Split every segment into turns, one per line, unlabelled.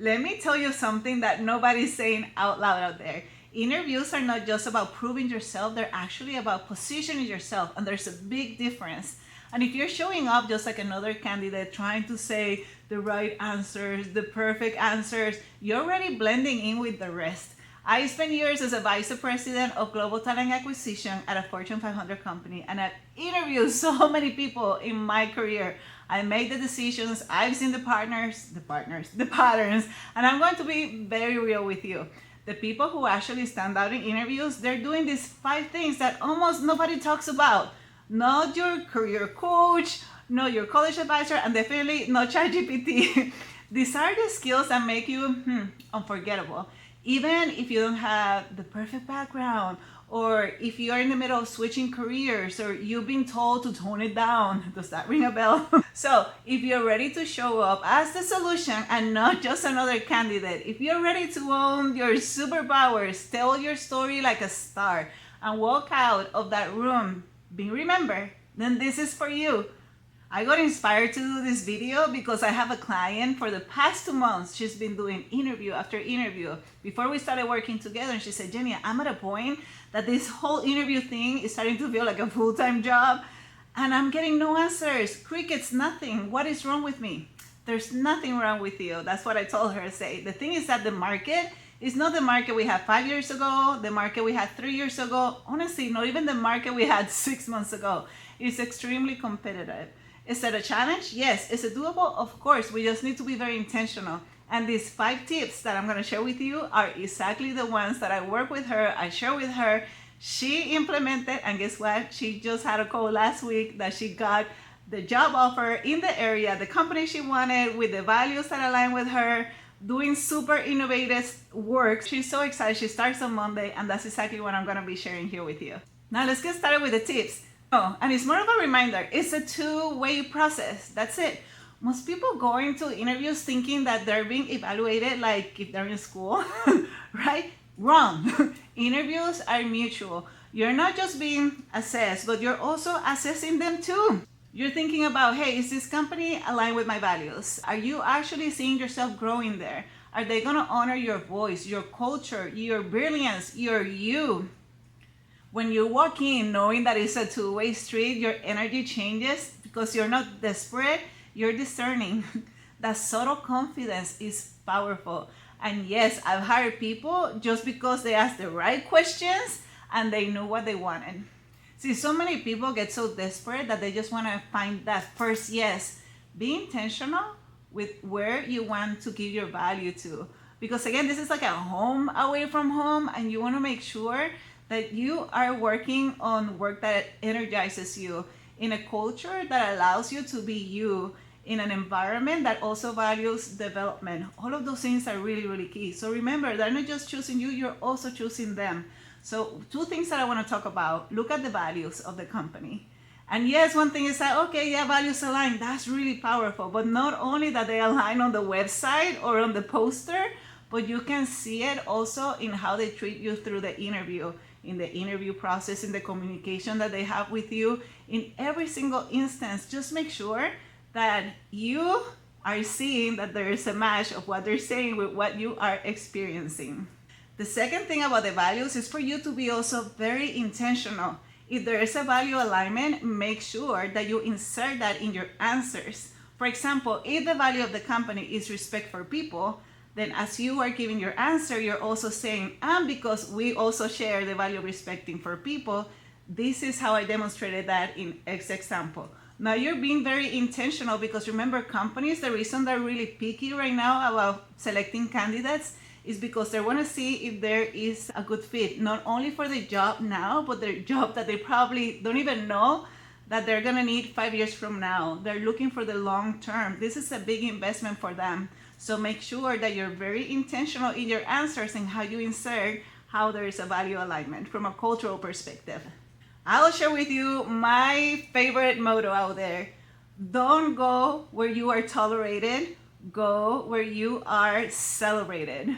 Let me tell you something that nobody's saying out loud out there. Interviews are not just about proving yourself, they're actually about positioning yourself, and there's a big difference. And if you're showing up just like another candidate trying to say the right answers, the perfect answers, you're already blending in with the rest. I spent years as a vice president of global talent acquisition at a Fortune 500 company, and I've interviewed so many people in my career. I made the decisions, I've seen the patterns, and I'm going to be very real with you. The people who actually stand out in interviews, they're doing these 5 things that almost nobody talks about. Not your career coach, not your college advisor, and definitely not ChatGPT. These are the skills that make you unforgettable. Even if you don't have the perfect background, or if you are in the middle of switching careers, or you've been told to tone it down. Does that ring a bell? So if you're ready to show up as the solution and not just another candidate, if you're ready to own your superpowers, tell your story like a star, and walk out of that room being remembered, then this is for you. I got inspired to do this video because I have a client for the past 2 months. She's been doing interview after interview. Before we started working together, and she said, Jenny, I'm at a point that this whole interview thing is starting to feel like a full-time job, and I'm getting no answers. Crickets, nothing. What is wrong with me? There's nothing wrong with you. That's what I told her to say. The thing is that the market is not the market we had 5 years ago, the market we had 3 years ago. Honestly, not even the market we had 6 months ago. It's extremely competitive. Is it a challenge? Yes. Is it doable? Of course. We just need to be very intentional. And these 5 tips that I'm going to share with you are exactly the ones that I work with her, I share with her. She implemented, and guess what? She just had a call last week that she got the job offer in the area, the company she wanted, with the values that align with her, doing super innovative work. She's so excited. She starts on Monday, and that's exactly what I'm going to be sharing here with you. Now let's get started with the tips. Oh, and it's more of a reminder. It's a 2-way process. That's it. Most people go into interviews thinking that they're being evaluated like if they're in school, right? Wrong. Interviews are mutual. You're not just being assessed, but you're also assessing them too. You're thinking about, hey, is this company aligned with my values? Are you actually seeing yourself growing there? Are they going to honor your voice, your culture, your brilliance, your you? When you walk in knowing that it's a 2-way street, your energy changes because you're not desperate, you're discerning. That subtle confidence is powerful. And yes, I've hired people just because they asked the right questions and they knew what they wanted. See, so many people get so desperate that they just want to find that first yes. Be intentional with where you want to give your value to. Because again, this is like a home away from home, and you want to make sure that you are working on work that energizes you in a culture that allows you to be you, in an environment that also values development. All of those things are really, really key. So remember, they're not just choosing you, you're also choosing them. So 2 things that I want to talk about. Look at the values of the company. And yes, one thing is that, okay, yeah, values align. That's really powerful. But not only that they align on the website or on the poster, but you can see it also in how they treat you through the interview, in the interview process, in the communication that they have with you. In every single instance, just make sure that you are seeing that there is a match of what they're saying with what you are experiencing. The second thing about the values is for you to be also very intentional. If there is a value alignment, make sure that you insert that in your answers. For example, if the value of the company is respect for people, then as you are giving your answer, you're also saying, and because we also share the value of respecting for people, this is how I demonstrated that in X example. Now you're being very intentional, because remember, companies, the reason they're really picky right now about selecting candidates is because they want to see if there is a good fit, not only for the job now, but the job that they probably don't even know that they're going to need 5 years from now. They're looking for the long term. This is a big investment for them. So make sure that you're very intentional in your answers and how you insert how there is a value alignment from a cultural perspective. I'll share with you my favorite motto out there. Don't go where you are tolerated, go where you are celebrated.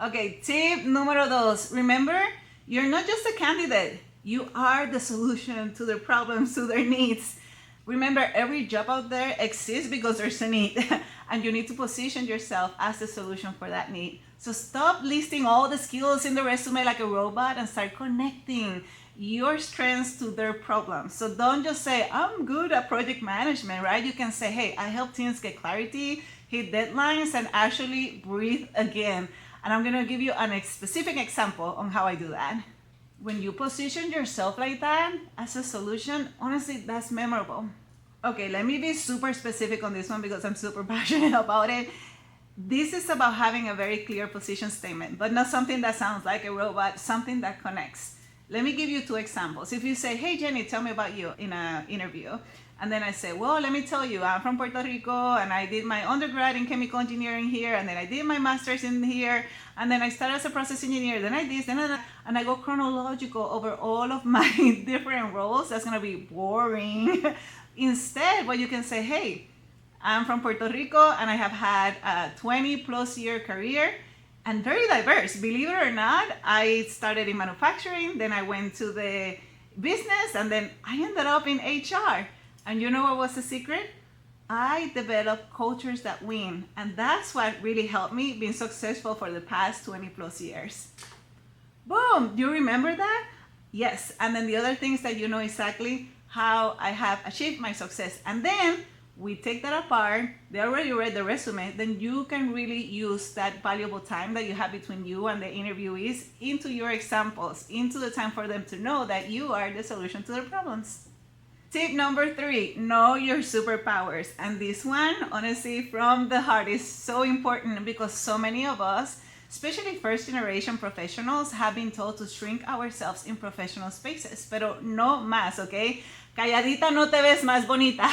Okay, tip número 2. Remember, you're not just a candidate. You are the solution to their problems, to their needs. Remember, every job out there exists because there's a need, and you need to position yourself as the solution for that need. So stop listing all the skills in the resume like a robot and start connecting your strengths to their problems. So don't just say, I'm good at project management, right? You can say, hey, I help teams get clarity, hit deadlines, and actually breathe again. And I'm gonna give you a specific example on how I do that. When you position yourself like that as a solution, honestly, that's memorable. Okay, let me be super specific on this one because I'm super passionate about it. This is about having a very clear position statement, but not something that sounds like a robot, something that connects. Let me give you 2 examples. If you say, hey, Jenny, tell me about you in an interview. And then I say, well, let me tell you, I'm from Puerto Rico and I did my undergrad in chemical engineering here, and then I did my master's in here, and then I started as a process engineer, then I this, then I, and I go chronological over all of my different roles. That's gonna be boring. Instead, what you can say, hey, I'm from Puerto Rico and I have had a 20 plus year career and very diverse. Believe it or not, I started in manufacturing, then I went to the business, and then I ended up in HR. And you know what was the secret? I developed cultures that win. And that's what really helped me being successful for the past 20 plus years. Boom, do you remember that? Yes, and then the other things that you know exactly how I have achieved my success. And then we take that apart, they already read the resume, then you can really use that valuable time that you have between you and the interviewees into your examples, into the time for them to know that you are the solution to their problems. Tip number 3, know your superpowers. And this one, honestly, from the heart, is so important because so many of us, especially first generation professionals, have been told to shrink ourselves in professional spaces, pero no más, okay? Calladita no te ves más bonita.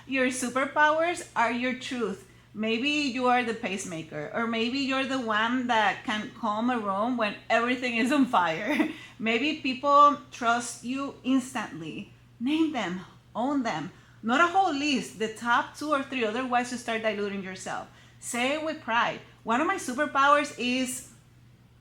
Your superpowers are your truth. Maybe you are the pacemaker, or maybe you're the one that can calm a room when everything is on fire. Maybe people trust you instantly. Name them, own them. Not a whole list, the top 2 or 3, otherwise you start diluting yourself. Say it with pride. One of my superpowers is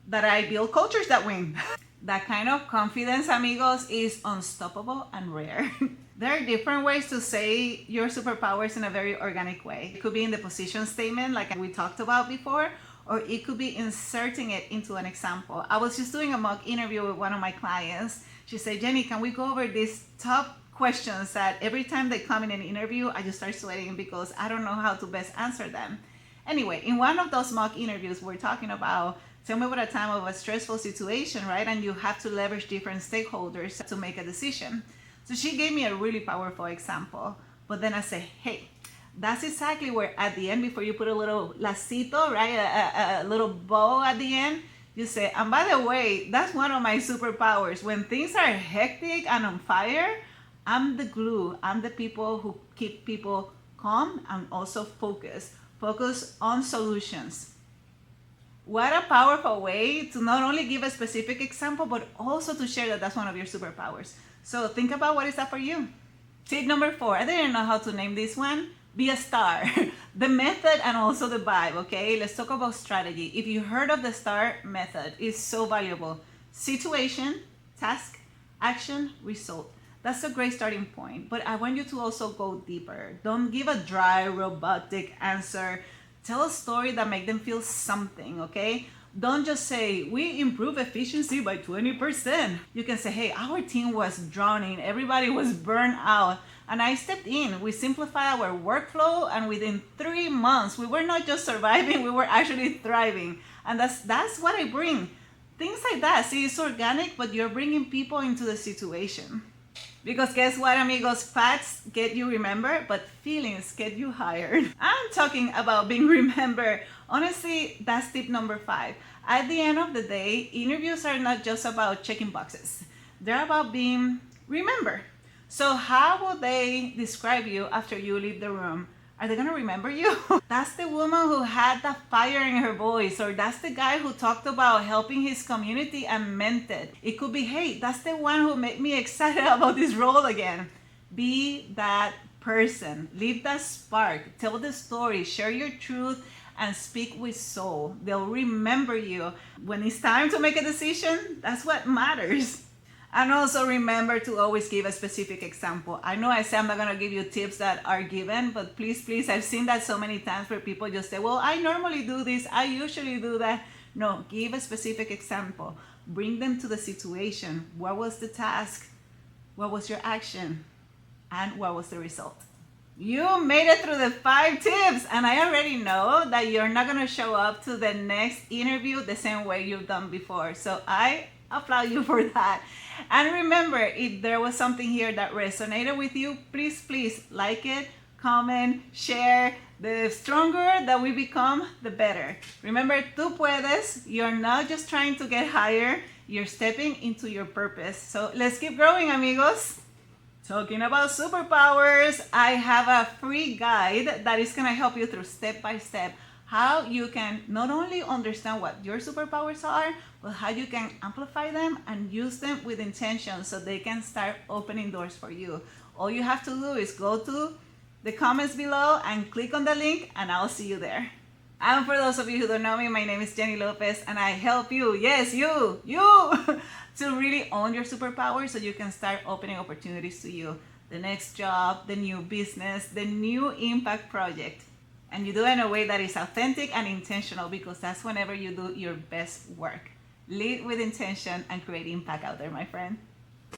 that I build cultures that win. That kind of confidence, amigos, is unstoppable and rare. There are different ways to say your superpowers in a very organic way. It could be in the position statement like we talked about before, or it could be inserting it into an example. I was just doing a mock interview with one of my clients. She said, Jenny, can we go over these top questions that every time they come in an interview, I just start sweating because I don't know how to best answer them. Anyway, in one of those mock interviews, we're talking about, tell me about a time of a stressful situation, right? And you have to leverage different stakeholders to make a decision. So she gave me a really powerful example. But then I say, hey, that's exactly where at the end, before you put a little lacito, right? A little bow at the end, you say, and by the way, that's one of my superpowers. When things are hectic and on fire, I'm the glue. I'm the people who keep people calm and also focused. Focus on solutions. What a powerful way to not only give a specific example, but also to share that that's one of your superpowers. So think about what is that for you. Tip number 4, I didn't know how to name this one. Be a star. The method and also the vibe, okay? Let's talk about strategy. If you heard of the STAR method, it's so valuable. Situation, task, action, result. That's a great starting point, but I want you to also go deeper. Don't give a dry, robotic answer. Tell a story that makes them feel something, okay? Don't just say, we improve efficiency by 20%. You can say, hey, our team was drowning. Everybody was burned out. And I stepped in. We simplified our workflow. And within 3 months, we were not just surviving, we were actually thriving. And that's what I bring. Things like that. See, it's organic, but you're bringing people into the situation. Because guess what, amigos? Facts get you remembered, but feelings get you hired. I'm talking about being remembered. Honestly, that's tip number 5. At the end of the day, interviews are not just about checking boxes. They're about being remembered. So how will they describe you after you leave the room? Are they gonna remember you? That's the woman who had that fire in her voice, or that's the guy who talked about helping his community and meant it. It could be, hey, that's the one who made me excited about this role again. Be that person. Leave that spark. Tell the story. Share your truth and speak with soul. They'll remember you. When it's time to make a decision, that's what matters. And also remember to always give a specific example. I know I say I'm not going to give you tips that are given, but please, please, I've seen that so many times where people just say, well, I normally do this, I usually do that. No, give a specific example. Bring them to the situation. What was the task? What was your action? And what was the result? You made it through the 5 tips, and I already know that you're not going to show up to the next interview the same way you've done before. So I applaud you for that. And remember, if there was something here that resonated with you, please, please like it, comment, share. The stronger that we become, the better. Remember, tú puedes. You're not just trying to get higher. You're stepping into your purpose. So let's keep growing, amigos. Talking about superpowers, I have a free guide that is going to help you through step by step how you can not only understand what your superpowers are, but how you can amplify them and use them with intention so they can start opening doors for you. All you have to do is go to the comments below and click on the link, and I'll see you there. And for those of you who don't know me, my name is Jenny Lopez, and I help you, yes, you, to really own your superpower so you can start opening opportunities to you. The next job, the new business, the new impact project. And you do it in a way that is authentic and intentional, because that's whenever you do your best work. Lead with intention and create impact out there, my friend.